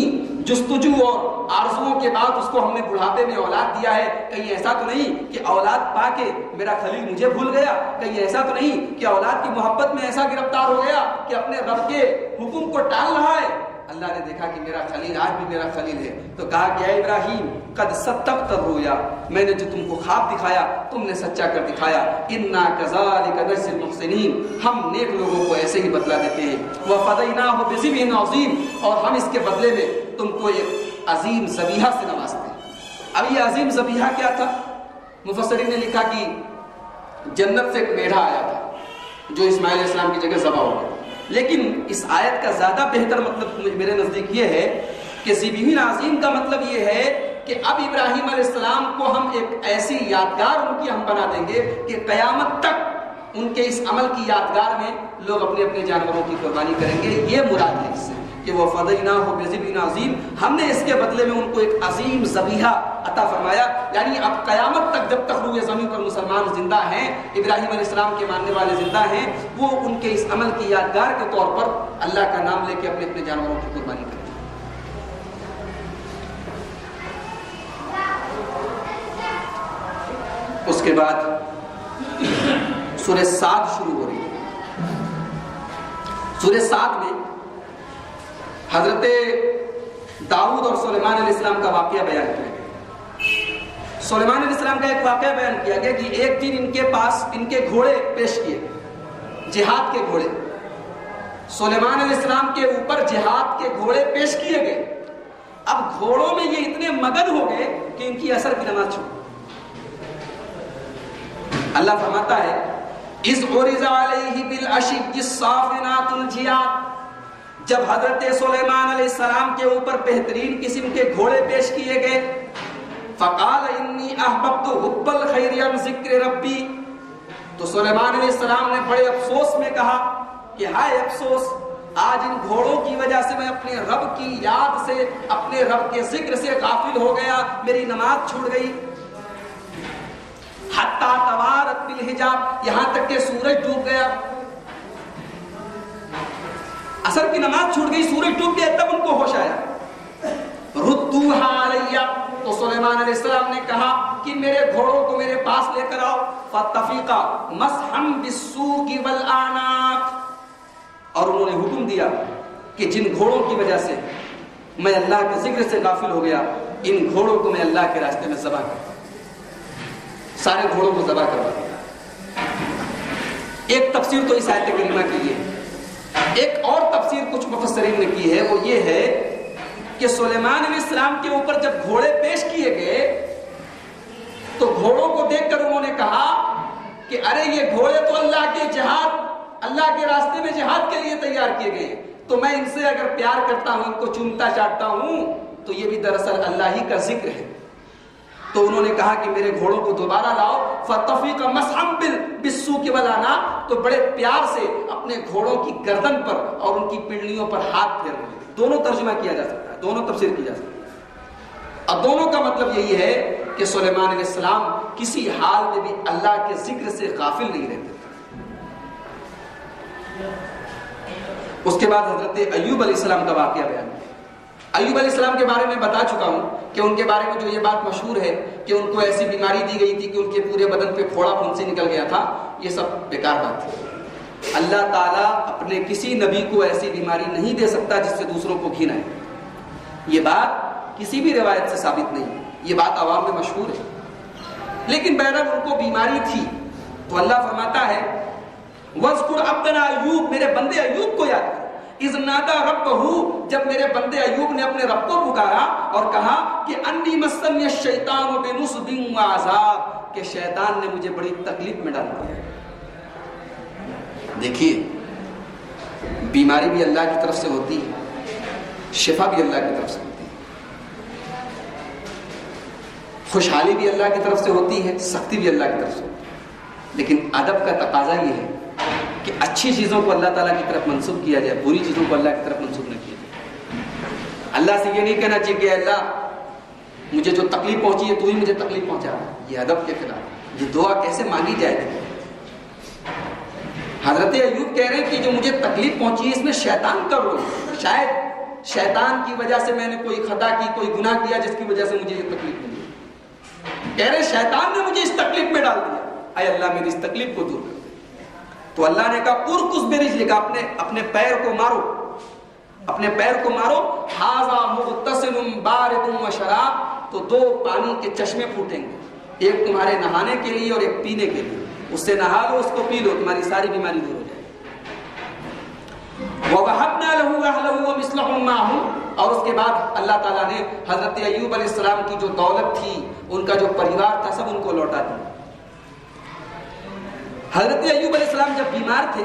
جستجو اور آرزوؤں کے بعد اس کو ہم نے بڑھاپے میں اولاد دیا ہے، کہیں ایسا تو نہیں کہ اولاد پا کے میرا خلیل مجھے بھول گیا، کہیں ایسا تو نہیں کہ اولاد کی محبت میں ایسا گرفتار ہو گیا کہ اپنے رب کے حکم کو ٹال رہا ہے۔ اللہ نے دیکھا کہ میرا خلیل آج بھی میرا خلیل ہے، تو کہا کہ اے ابراہیم قد صدقت الرؤیا، میں نے جو تم کو خواب دکھایا تم نے سچا کر دکھایا۔ انا کذالک نجزی المحسنین، ہم نیک لوگوں کو ایسے ہی بدلہ دیتے ہیں۔ وفدیناہ بذبح عظیم، اور ہم اس کے بدلے میں تم کو ایک عظیم ذبیحہ سے نوازتے ہیں۔ اب یہ عظیم ذبیحہ کیا تھا؟ مفسرین نے لکھا کہ جنت سے ایک میڑھا آیا تھا جو اسماعیل علیہ السلام کی جگہ ذبح ہو گیا۔ لیکن اس آیت کا زیادہ بہتر مطلب میرے نزدیک یہ ہے کہ ذبیح عظیم کا مطلب یہ ہے کہ اب ابراہیم علیہ السلام کو ہم ایک ایسی یادگار ان کی ہم بنا دیں گے کہ قیامت تک ان کے اس عمل کی یادگار میں لوگ اپنے اپنے جانوروں کی قربانی کریں گے۔ یہ مراد ہے اس سے کہ وہ فدیناہ بذبح عظیم، ہم نے اس کے بدلے میں ان کو ایک عظیم ذبیحہ عطا فرمایا۔ یعنی اب قیامت تک جب تک روئے زمین پر مسلمان زندہ ہیں، ابراہیم علیہ السلام کے ماننے والے زندہ ہیں، وہ ان کے اس عمل کی یادگار کے طور پر اللہ کا نام لے کے اپنے اپنے جانوروں کی قربانی کرتے ہیں۔ اس کے بعد سورہ صاد شروع ہو رہی ہے۔ سورہ صاد میں حضرت داؤد اور سلیمان علیہ السلام کا واقعہ بیان کیا گیا۔ سلیمان علیہ السلام کا ایک واقعہ بیان کیا گیا کہ ایک دن ان کے پاس ان کے گھوڑے پیش کیے، جہاد کے گھوڑے۔ سلیمان علیہ السلام کے اوپر جہاد کے گھوڑے پیش کیے گئے۔ اب گھوڑوں میں یہ اتنے مگن ہو گئے کہ ان کی اثر کی نماز چھوڑ۔ اللہ فرماتا ہے اذ عرض علیہ بالعشی الصافنات الجیاد، جب حضرت سلیمان علیہ السلام کے اوپر بہترین قسم کے گھوڑے پیش کیے گئے، فقال انی احببت حب الخیر عن ذکر ربی، تو سلیمان علیہ السلام نے بڑے افسوس میں کہا کہ ہائے افسوس، آج ان گھوڑوں کی وجہ سے میں اپنے رب کی یاد سے، اپنے رب کے ذکر سے غافل ہو گیا، میری نماز چھوٹ گئی۔ حتی توارت بالحجاب، یہاں تک کہ سورج ڈوب گیا، عصر کی نماز چھوٹ گئی، سورج ڈوب گیا، تب ان کو ہوش آیا۔ ردوہا علیہ، تو سلیمان علیہ السلام نے کہا کہ میرے گھوڑوں کو میرے پاس لے کر آؤ. فاتفقا مسحا بالسوق والاعناق. اور انہوں نے حکم دیا کہ جن گھوڑوں کی وجہ سے میں اللہ کے ذکر سے غافل ہو گیا, ان گھوڑوں کو میں اللہ کے راستے میں ذبح کرتا ہوں. سارے گھوڑوں کو ذبح کروا دیا. ایک تفسیر تو اس آیت کریمہ کی ہے. ایک اور تفسیر کچھ مفسرین نے کی ہے, وہ یہ ہے کہ سلیمان علیہ السلام کے اوپر جب گھوڑے پیش کیے گئے تو گھوڑوں کو دیکھ کر انہوں نے کہا کہ ارے یہ گھوڑے تو اللہ کے راستے میں جہاد کے لیے تیار کیے گئے, تو میں ان سے اگر پیار کرتا ہوں, ان کو چومتا چاٹتا ہوں, تو یہ بھی دراصل اللہ ہی کا ذکر ہے. تو انہوں نے کہا کہ میرے گھوڑوں کو دوبارہ لاؤ. فَتَفِقَ مَسْحًا بِالسُّوقِ وَالْأَعْنَاقِ. تو بڑے پیار سے اپنے گھوڑوں کی گردن پر اور ان کی پنڈلیوں پر ہاتھ پھیر رہے. دونوں ترجمہ کیا جا سکتا ہے, دونوں تفسیر کی جا سکتی ہے. اب دونوں کا مطلب یہی ہے کہ سلیمان علیہ السلام کسی حال میں بھی اللہ کے ذکر سے غافل نہیں رہتے. اس کے بعد حضرت ایوب علیہ السلام کا واقعہ بیان. ایوب علیہ السلام کے بارے میں بتا چکا ہوں کہ ان کے بارے میں جو یہ بات مشہور ہے کہ ان کو ایسی بیماری دی گئی تھی کہ ان کے پورے بدن پہ پھوڑا پھنسی نکل گیا تھا. یہ سب بیکار بات تھی. اللہ تعالیٰ اپنے کسی نبی کو ایسی بیماری نہیں دے سکتا جس سے دوسروں کو گھن آئے. یہ بات کسی بھی روایت سے ثابت نہیں, یہ بات عوام میں مشہور ہے. لیکن بہرحال ان کو بیماری تھی تو اللہ فرماتا ہے وَاذْكُرْ عَبْدَنَا ایوب, میرے بندے ایوب کو یاد کر. اِذْ نَادَىٰ رَبَّهُ, جب میرے بندے ایوب نے اپنے رب کو پکارا اور کہا کہ اَنِّي مَسَّنِيَ الشَّيْطَانُ بِنُصْبٍ وَعَذَابٍ, کہ شیطان نے مجھے بڑی تکلیف میں ڈال دیا. دیکھیے بیماری بھی اللہ کی طرف سے ہوتی ہے, شفا بھی اللہ کی طرف سے ہوتی ہے, خوشحالی بھی اللہ کی طرف سے ہوتی ہے, سختی بھی اللہ کی طرف سے ہوتی ہے. لیکن ادب کا تقاضا یہ ہے کہ اچھی چیزوں کو اللہ تعالیٰ کی طرف منسوب کیا جائے, بری چیزوں کو اللہ کی طرف منسوب نہ کیا جائے. اللہ سے یہ نہیں کہنا چاہیے کہ اللہ مجھے جو تکلیف پہنچی ہے تو ہی مجھے تکلیف پہنچا. یہ ادب کے خلاف. یہ دعا کیسے مانگی جائے گی؟ حضرت ایوب کہہ رہے ہیں کہ جو مجھے تکلیف پہنچی ہے اس میں شیطان کا رول ہے. شاید شیطان کی وجہ سے میں نے کوئی خطا کی, کوئی گناہ کیا جس کی وجہ سے مجھے یہ تکلیف ملی. کہہ رہے شیطان نے مجھے اس تکلیف میں ڈال دیا, اے اللہ میری اس تکلیف کو دور کر. تو اللہ نے کہا ارکض برجلک, اپنے پیر کو مارو, اپنے پیر کو مارو. ھذا مغتسل بارد وشراب, تو دو پانی کے چشمے پھوٹیں گے, ایک تمہارے نہانے کے لیے اور ایک پینے کے لیے. اس سے نہا لو, اس کو پی لو, تمہاری ساری بیماری دور ہو جائے. وَوَهَبْنَا لَهُ أَهْلَهُ وَمِثْلَهُم مَّعَهُمْ, اور اس کے بعد اللہ تعالیٰ نے حضرت ایوب علیہ السلام کی جو دولت تھی, ان کا جو پریوار تھا, سب ان کو لوٹا دیا. حضرت ایوب علیہ السلام جب بیمار تھے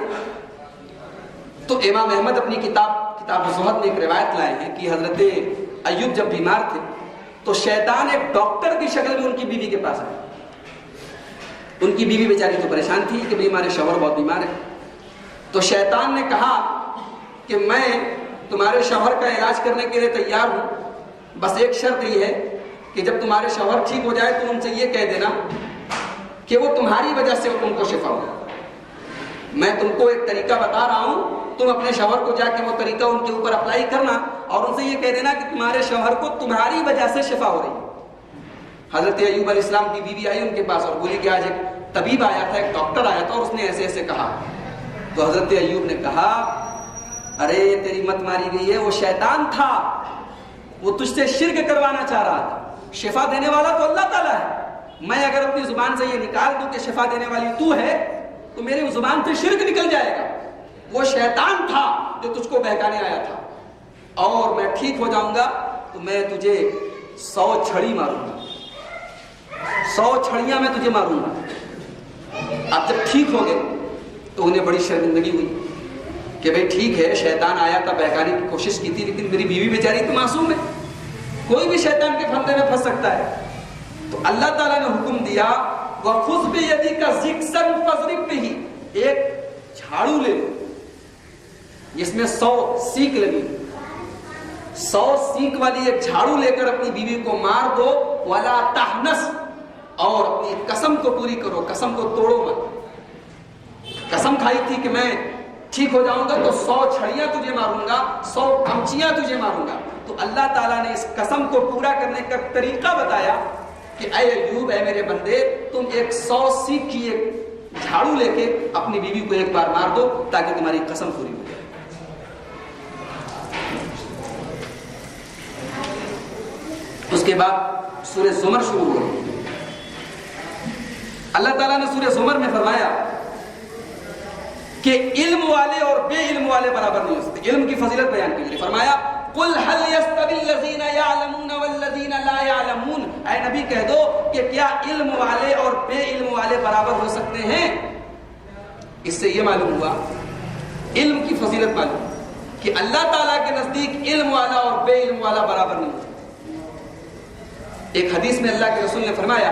تو امام احمد اپنی کتاب الزہد میں ایک روایت لائے ہیں کہ حضرت ایوب جب بیمار تھے تو شیطان ایک ڈاکٹر کی شکل میں ان کی بیوی کے پاس آیا. ان کی بیوی بیچاری تو پریشان تھی کہ بھئی ہمارے شوہر بہت بیمار ہے. تو شیطان نے کہا کہ میں تمہارے شوہر کا علاج کرنے کے لیے تیار ہوں, بس ایک شرط یہ ہے کہ جب تمہارے شوہر ٹھیک ہو جائے تو ان سے یہ کہہ دینا کہ وہ تمہاری وجہ سے تم کو شفا ہو. میں تم کو ایک طریقہ بتا رہا ہوں, تم اپنے شوہر کو جا کے وہ طریقہ ان کے اوپر اپلائی کرنا اور ان سے یہ کہہ دینا کہ تمہارے شوہر کو تمہاری وجہ سے شفا ہو رہی ہے. حضرت ایوب علیہ السلام کی بیوی آئی ان کے پاس اور بولی کہ آج ایک طبیب آیا تھا, ایک ڈاکٹر آیا تھا اور اس نے ایسے ایسے کہا. تو حضرت ایوب نے کہا ارے تیری مت ماری گئی ہے, وہ شیطان تھا, وہ تجھ سے شرک کروانا چاہ رہا تھا. شفا دینے والا تو اللہ تعالیٰ ہے. میں اگر اپنی زبان سے یہ نکال دوں کہ شفا دینے والی تو ہے تو میری زبان سے شرک نکل جائے گا. وہ شیطان تھا جو تجھ کو بہکانے آیا تھا, اور میں ٹھیک ہو جاؤں گا تو میں تجھے 100 چھڑی ماروں گا, 100 چھڑیاں میں تجھے ماروں گا. اب جب ٹھیک ہو گئے تو انہیں بڑی شرمندگی ہوئی کہ بھئی ٹھیک ہے شیطان آیا تھا, بہکانے کی کوشش کی تھی, لیکن میری بیوی بیچاری تو معصوم ہے, کوئی بھی شیطان کے پھندے میں پھنس سکتا ہے. تو اللہ تعالیٰ نے حکم دیا وَخُذْ بِيَدِكَ ضِغْثًا فَاضْرِب بِهِ, ایک جھاڑو لے لو جس میں 100 سیک لگی, 100 سیک والی ایک جھاڑو لے کر اپنی بیوی کو مار دو. وَلَا تَحْنَثْ, اور اپنی قسم کو پوری کرو, قسم کو توڑو مت. قسم کھائی تھی کہ میں ٹھیک ہو جاؤں گا تو 100 چھڑیاں تجھے ماروں گا, 100 کمچیاں تجھے ماروں گا. تو اللہ تعالیٰ نے اس قسم کو پورا کرنے کا طریقہ بتایا کہ اے ایوب، اے میرے بندے، تم 100 سیخ کی ایک جھاڑو لے کے اپنی بیوی کو ایک بار مار دو تاکہ تمہاری قسم پوری ہو جائے۔ اس کے بعد سورہ زمر شروع ہو گئی۔ اللہ تعالیٰ نے سورہ زمر میں فرمایا کہ علم والے اور بے علم والے برابر نہیں ہو سکتے۔ علم کی فضیلت بیان کی گئی، فرمایا قل هل يستوي الذين يعلمون والذين لا يعلمون، اے نبی کہہ دو کہ کیا علم والے اور بے علم والے برابر ہو سکتے ہیں؟ اس سے یہ معلوم ہوا، علم کی فضیلت معلوم کہ اللہ تعالیٰ کے نزدیک علم والا اور بے علم والا برابر نہیں ہو سکتے۔ ایک حدیث میں اللہ کے رسول نے فرمایا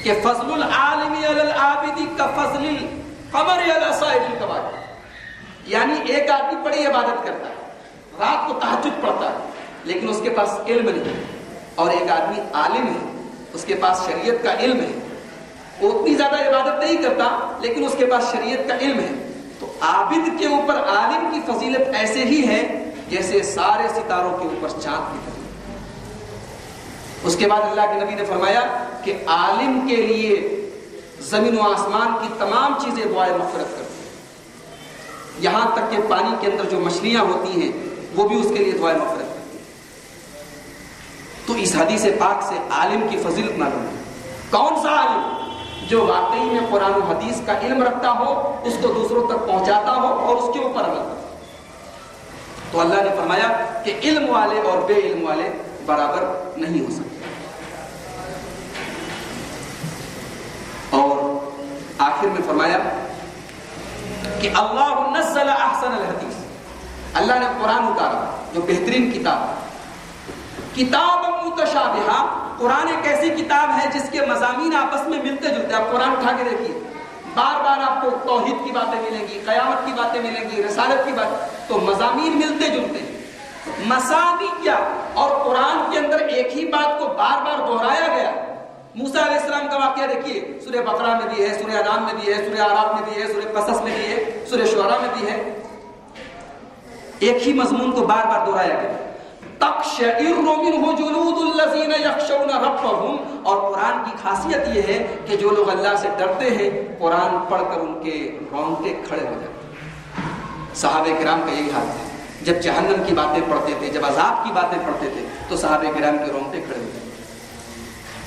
کہ فضل العالم علی العابد کفضل القمر علی سائر الکواکب، یعنی ایک آدمی بڑی عبادت کرتا ہے، رات کو تہجد پڑھتا ہے، لیکن اس کے پاس علم نہیں، اور ایک آدمی عالم ہے، اس کے پاس شریعت کا علم ہے، وہ اتنی زیادہ عبادت نہیں کرتا لیکن اس کے پاس شریعت کا علم ہے، تو عابد کے اوپر عالم کی فضیلت ایسے ہی ہے جیسے سارے ستاروں کے اوپر چاند کی فضیلت۔ اس کے بعد اللہ کے نبی نے فرمایا کہ عالم کے لیے زمین و آسمان کی تمام چیزیں دعائے مغفرت کرتی ہیں، یہاں تک کہ پانی کے اندر جو مچھلیاں ہوتی ہیں وہ بھی اس کے لیے دعائے مغفرت کرتی ہیں۔ تو اس حدیث پاک سے عالم کی فضیلت معلوم ہے۔ کون سا عالم؟ جو واقعی میں قرآن و حدیث کا علم رکھتا ہو، اس کو دوسروں تک پہنچاتا ہو اور اس کے اوپر عمل کرتا ہو۔ تو اللہ نے فرمایا کہ علم والے اور بے علم والے برابر نہیں ہو سکتے۔ اور آخر میں فرمایا کہ اللہ نزل احسن الحدیث، اللہ نے قرآن اتارا جو بہترین کتاب ہے، کتاب متشابہہ، قرآن ایک ایسی کتاب ہے جس کے مضامین آپس میں ملتے جلتے ہیں۔ آپ قرآن اٹھا کے دیکھیے، بار بار آپ کو توحید کی باتیں ملیں گی، قیامت کی باتیں ملیں گی، رسالت کی بات، تو مضامین ملتے جلتے ہیں۔ مثانی کیا؟ اور قرآن کے اندر ایک ہی بات کو بار بار دہرایا گیا۔ موسیٰ علیہ السلام کا واقعہ دیکھیے، سورہ بقرہ میں بھی ہے، سورہ انعام میں بھی ہے، سورہ اعراف میں بھی ہے، سورہ قصص میں بھی ہے، سورہ شعراء میں بھی ہے، ایک ہی مضمون کو بار بار دہرایا گیا۔ تقشعر منہ جلود الذین یخشون ربہم، اور قرآن کی خاصیت یہ ہے کہ جو لوگ اللہ سے ڈرتے ہیں قرآن پڑھ کر ان کے رونگٹے کھڑے ہو جاتے ہیں۔ صحابہ کرام کا یہی حال تھا، جب جہنم کی باتیں پڑھتے تھے، جب عذاب کی باتیں پڑھتے تھے تو صحابہ کرام کے رونگٹے کھڑے ہو جاتے تھے۔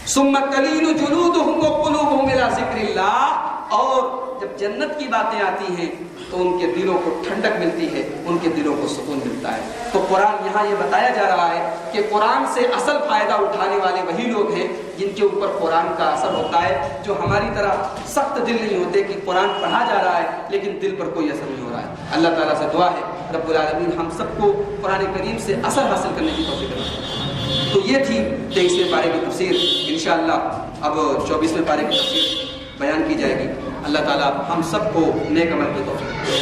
ثم تلین جلودہم وقلوبہم الی ذکر اللہ، اور جب جنت کی باتیں آتی ہیں تو ان کے دلوں کو ٹھنڈک ملتی ہے، ان کے دلوں کو سکون ملتا ہے۔ تو قرآن یہاں یہ بتایا جا رہا ہے کہ قرآن سے اصل فائدہ اٹھانے والے وہی لوگ ہیں جن کے اوپر قرآن کا اثر ہوتا ہے، جو ہماری طرح سخت دل نہیں ہوتے کہ قرآن پڑھا جا رہا ہے لیکن دل پر کوئی اثر نہیں ہو رہا ہے۔ اللہ تعالیٰ سے دعا ہے رب العالمین ہم سب کو قرآن کریم سے اثر حاصل کرنے کی توفیق دے۔ تو یہ تھی 23ویں پارے کی تفسیر، انشاءاللہ اب 24ویں پارے کی تفسیر بیان کی جائے گی۔ اللہ تعالیٰ ہم سب کو نیک عمل کی توفیق دے۔